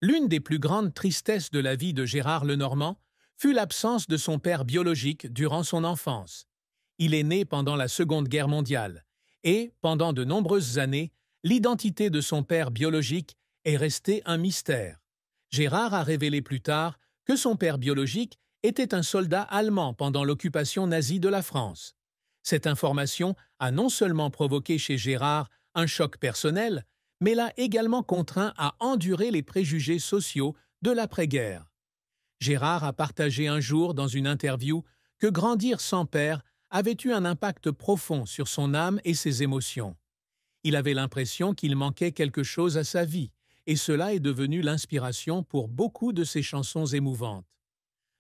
L'une des plus grandes tristesses de la vie de Gérard Lenormand fut l'absence de son père biologique durant son enfance. Il est né pendant la Seconde Guerre mondiale et, pendant de nombreuses années, l'identité de son père biologique est restée un mystère. Gérard a révélé plus tard que son père biologique était un soldat allemand pendant l'occupation nazie de la France. Cette information a non seulement provoqué chez Gérard un choc personnel, mais l'a également contraint à endurer les préjugés sociaux de l'après-guerre. Gérard a partagé un jour dans une interview que grandir sans père avait eu un impact profond sur son âme et ses émotions. Il avait l'impression qu'il manquait quelque chose à sa vie, et cela est devenu l'inspiration pour beaucoup de ses chansons émouvantes.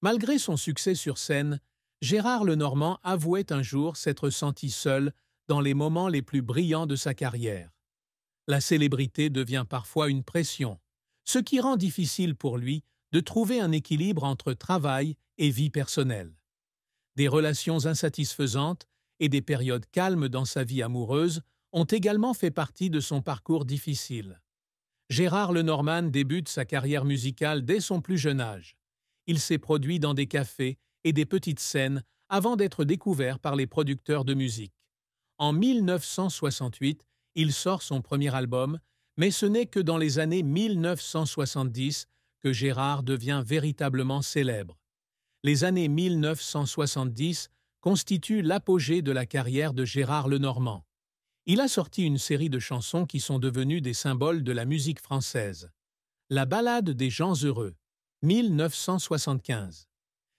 Malgré son succès sur scène, Gérard Lenormand avouait un jour s'être senti seul dans les moments les plus brillants de sa carrière. La célébrité devient parfois une pression, ce qui rend difficile pour lui de trouver un équilibre entre travail et vie personnelle. Des relations insatisfaisantes et des périodes calmes dans sa vie amoureuse ont également fait partie de son parcours difficile. Gérard Lenormand débute sa carrière musicale dès son plus jeune âge. Il s'est produit dans des cafés et des petites scènes avant d'être découvert par les producteurs de musique. En 1968, il sort son premier album, mais ce n'est que dans les années 1970 que Gérard devient véritablement célèbre. Les années 1970 constituent l'apogée de la carrière de Gérard Lenormand. Il a sorti une série de chansons qui sont devenues des symboles de la musique française. La Ballade des gens heureux, 1975.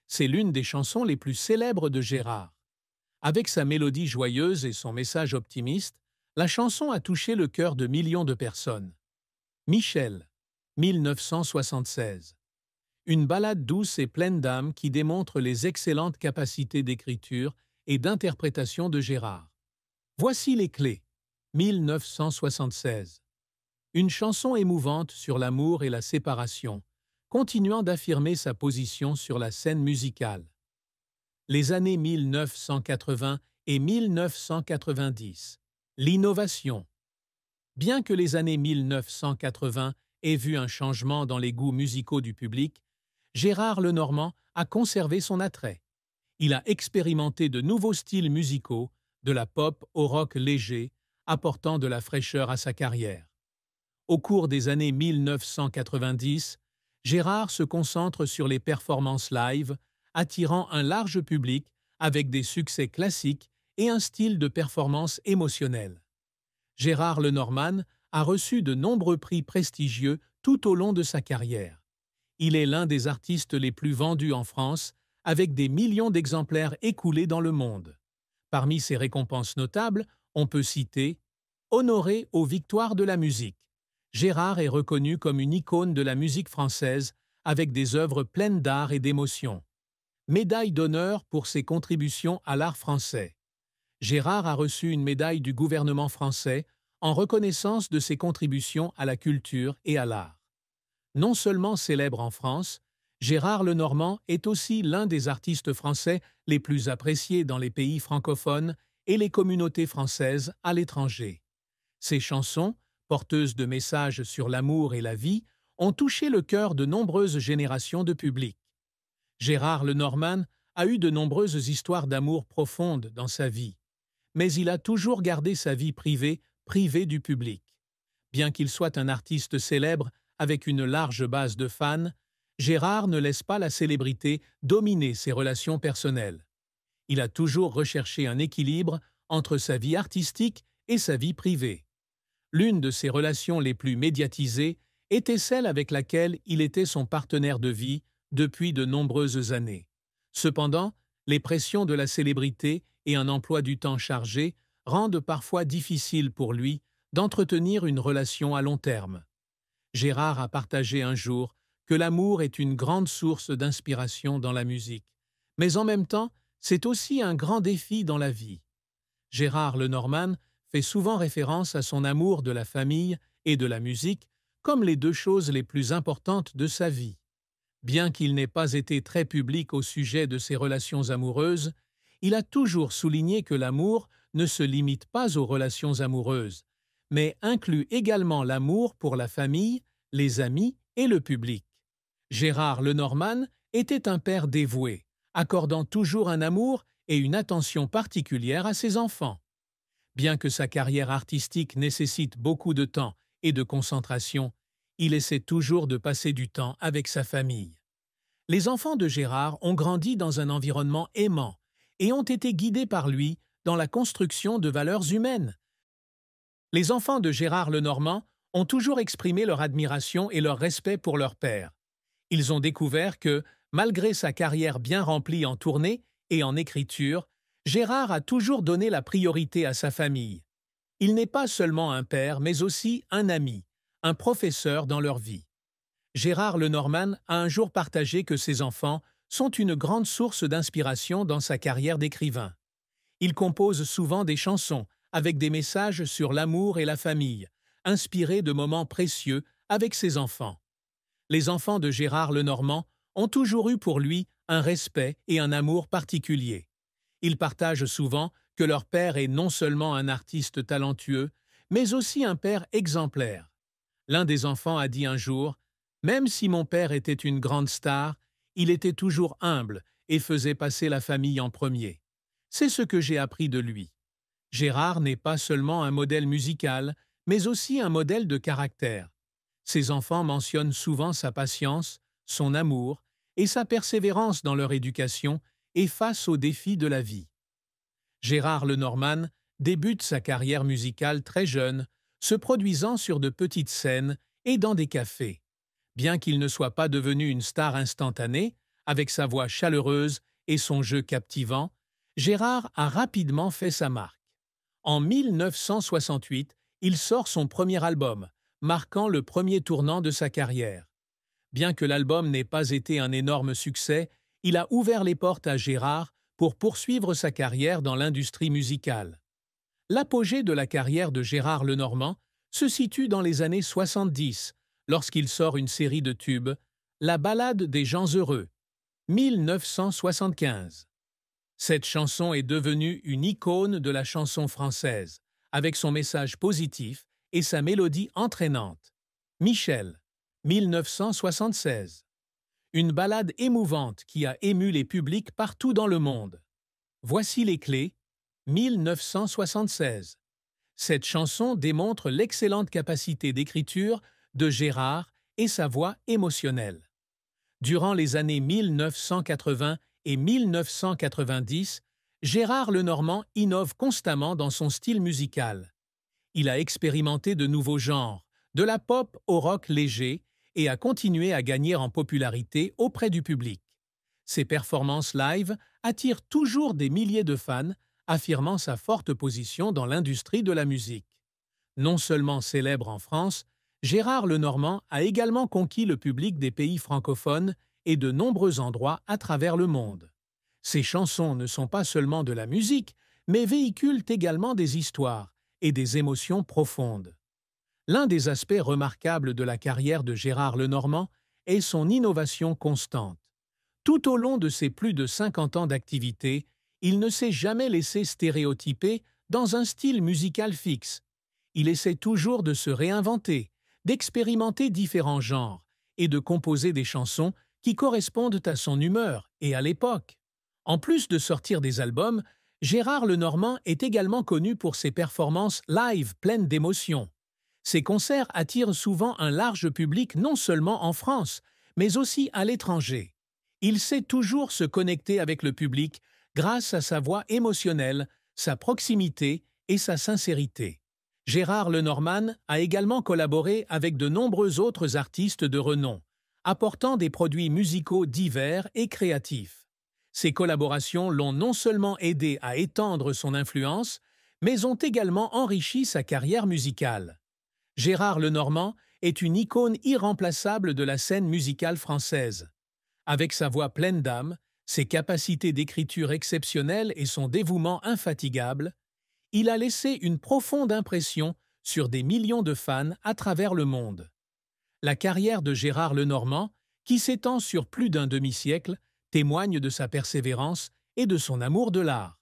C'est l'une des chansons les plus célèbres de Gérard. Avec sa mélodie joyeuse et son message optimiste, la chanson a touché le cœur de millions de personnes. Michel, 1976. Une ballade douce et pleine d'âme qui démontre les excellentes capacités d'écriture et d'interprétation de Gérard. Voici les clés, 1976. Une chanson émouvante sur l'amour et la séparation, continuant d'affirmer sa position sur la scène musicale. Les années 1980 et 1990. L'innovation. Bien que les années 1980 aient vu un changement dans les goûts musicaux du public, Gérard Lenormand a conservé son attrait. Il a expérimenté de nouveaux styles musicaux, de la pop au rock léger, apportant de la fraîcheur à sa carrière. Au cours des années 1990, Gérard se concentre sur les performances live, attirant un large public avec des succès classiques et un style de performance émotionnel. Gérard Lenormand a reçu de nombreux prix prestigieux tout au long de sa carrière. Il est l'un des artistes les plus vendus en France, avec des millions d'exemplaires écoulés dans le monde. Parmi ses récompenses notables, on peut citer Honoré aux Victoires de la musique. Gérard est reconnu comme une icône de la musique française, avec des œuvres pleines d'art et d'émotion. Médaille d'honneur pour ses contributions à l'art français. Gérard a reçu une médaille du gouvernement français en reconnaissance de ses contributions à la culture et à l'art. Non seulement célèbre en France, Gérard Lenormand est aussi l'un des artistes français les plus appréciés dans les pays francophones et les communautés françaises à l'étranger. Ses chansons, porteuses de messages sur l'amour et la vie, ont touché le cœur de nombreuses générations de public. Gérard Lenormand a eu de nombreuses histoires d'amour profondes dans sa vie, mais il a toujours gardé sa vie privée, privée du public. Bien qu'il soit un artiste célèbre avec une large base de fans, Gérard ne laisse pas la célébrité dominer ses relations personnelles. Il a toujours recherché un équilibre entre sa vie artistique et sa vie privée. L'une de ses relations les plus médiatisées était celle avec laquelle il était son partenaire de vie depuis de nombreuses années. Cependant, les pressions de la célébrité et un emploi du temps chargé rendent parfois difficile pour lui d'entretenir une relation à long terme. Gérard a partagé un jour que l'amour est une grande source d'inspiration dans la musique, mais en même temps, c'est aussi un grand défi dans la vie. Gérard Lenormand fait souvent référence à son amour de la famille et de la musique comme les deux choses les plus importantes de sa vie. Bien qu'il n'ait pas été très public au sujet de ses relations amoureuses, il a toujours souligné que l'amour ne se limite pas aux relations amoureuses, mais inclut également l'amour pour la famille, les amis et le public. Gérard Lenormand était un père dévoué, accordant toujours un amour et une attention particulière à ses enfants. Bien que sa carrière artistique nécessite beaucoup de temps et de concentration, il essaie toujours de passer du temps avec sa famille. Les enfants de Gérard ont grandi dans un environnement aimant et ont été guidés par lui dans la construction de valeurs humaines. Les enfants de Gérard Lenormand ont toujours exprimé leur admiration et leur respect pour leur père. Ils ont découvert que, malgré sa carrière bien remplie en tournée et en écriture, Gérard a toujours donné la priorité à sa famille. Il n'est pas seulement un père, mais aussi un ami, un professeur dans leur vie. Gérard Lenormand a un jour partagé que ses enfants sont une grande source d'inspiration dans sa carrière d'écrivain. Il compose souvent des chansons avec des messages sur l'amour et la famille, inspirés de moments précieux avec ses enfants. Les enfants de Gérard Lenormand ont toujours eu pour lui un respect et un amour particuliers. Ils partagent souvent que leur père est non seulement un artiste talentueux, mais aussi un père exemplaire. L'un des enfants a dit un jour « Même si mon père était une grande star, il était toujours humble et faisait passer la famille en premier. C'est ce que j'ai appris de lui. » Gérard n'est pas seulement un modèle musical, mais aussi un modèle de caractère. Ses enfants mentionnent souvent sa patience, son amour et sa persévérance dans leur éducation et face aux défis de la vie. Gérard Lenormand débute sa carrière musicale très jeune, se produisant sur de petites scènes et dans des cafés. Bien qu'il ne soit pas devenu une star instantanée, avec sa voix chaleureuse et son jeu captivant, Gérard a rapidement fait sa marque. En 1968, il sort son premier album, marquant le premier tournant de sa carrière. Bien que l'album n'ait pas été un énorme succès, il a ouvert les portes à Gérard pour poursuivre sa carrière dans l'industrie musicale. L'apogée de la carrière de Gérard Lenormand se situe dans les années 70, lorsqu'il sort une série de tubes, La Ballade des gens heureux, 1975. Cette chanson est devenue une icône de la chanson française, avec son message positif et sa mélodie entraînante. Michel, 1976. Une ballade émouvante qui a ému les publics partout dans le monde. Voici les clés, 1976. Cette chanson démontre l'excellente capacité d'écriture de Gérard et sa voix émotionnelle. Durant les années 1980 et 1990, Gérard Lenormand innove constamment dans son style musical. Il a expérimenté de nouveaux genres, de la pop au rock léger, et a continué à gagner en popularité auprès du public. Ses performances live attirent toujours des milliers de fans, affirmant sa forte position dans l'industrie de la musique. Non seulement célèbre en France, Gérard Lenormand a également conquis le public des pays francophones et de nombreux endroits à travers le monde. Ses chansons ne sont pas seulement de la musique, mais véhiculent également des histoires et des émotions profondes. L'un des aspects remarquables de la carrière de Gérard Lenormand est son innovation constante. Tout au long de ses plus de 50 ans d'activité, il ne s'est jamais laissé stéréotyper dans un style musical fixe. Il essaie toujours de se réinventer, d'expérimenter différents genres et de composer des chansons qui correspondent à son humeur et à l'époque. En plus de sortir des albums, Gérard Lenormand est également connu pour ses performances live pleines d'émotions. Ses concerts attirent souvent un large public non seulement en France, mais aussi à l'étranger. Il sait toujours se connecter avec le public grâce à sa voix émotionnelle, sa proximité et sa sincérité. Gérard Lenormand a également collaboré avec de nombreux autres artistes de renom, apportant des produits musicaux divers et créatifs. Ces collaborations l'ont non seulement aidé à étendre son influence, mais ont également enrichi sa carrière musicale. Gérard Lenormand est une icône irremplaçable de la scène musicale française. Avec sa voix pleine d'âme, ses capacités d'écriture exceptionnelles et son dévouement infatigable, il a laissé une profonde impression sur des millions de fans à travers le monde. La carrière de Gérard Lenormand, qui s'étend sur plus d'un demi-siècle, témoigne de sa persévérance et de son amour de l'art.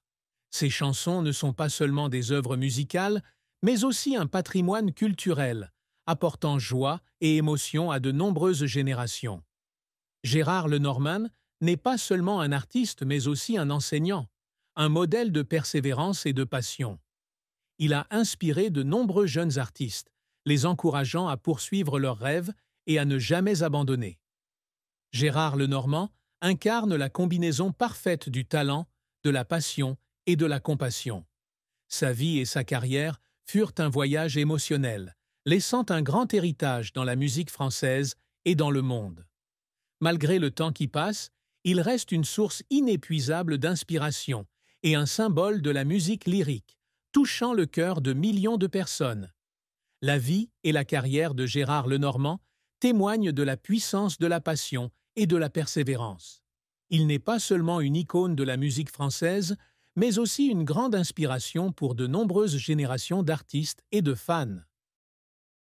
Ses chansons ne sont pas seulement des œuvres musicales, mais aussi un patrimoine culturel, apportant joie et émotion à de nombreuses générations. Gérard Lenormand n'est pas seulement un artiste mais aussi un enseignant, un modèle de persévérance et de passion. Il a inspiré de nombreux jeunes artistes, les encourageant à poursuivre leurs rêves et à ne jamais abandonner. Gérard Lenormand incarne la combinaison parfaite du talent, de la passion et de la compassion. Sa vie et sa carrière furent un voyage émotionnel, laissant un grand héritage dans la musique française et dans le monde. Malgré le temps qui passe, il reste une source inépuisable d'inspiration et un symbole de la musique lyrique, touchant le cœur de millions de personnes. La vie et la carrière de Gérard Lenormand témoignent de la puissance de la passion et de la persévérance. Il n'est pas seulement une icône de la musique française, mais aussi une grande inspiration pour de nombreuses générations d'artistes et de fans.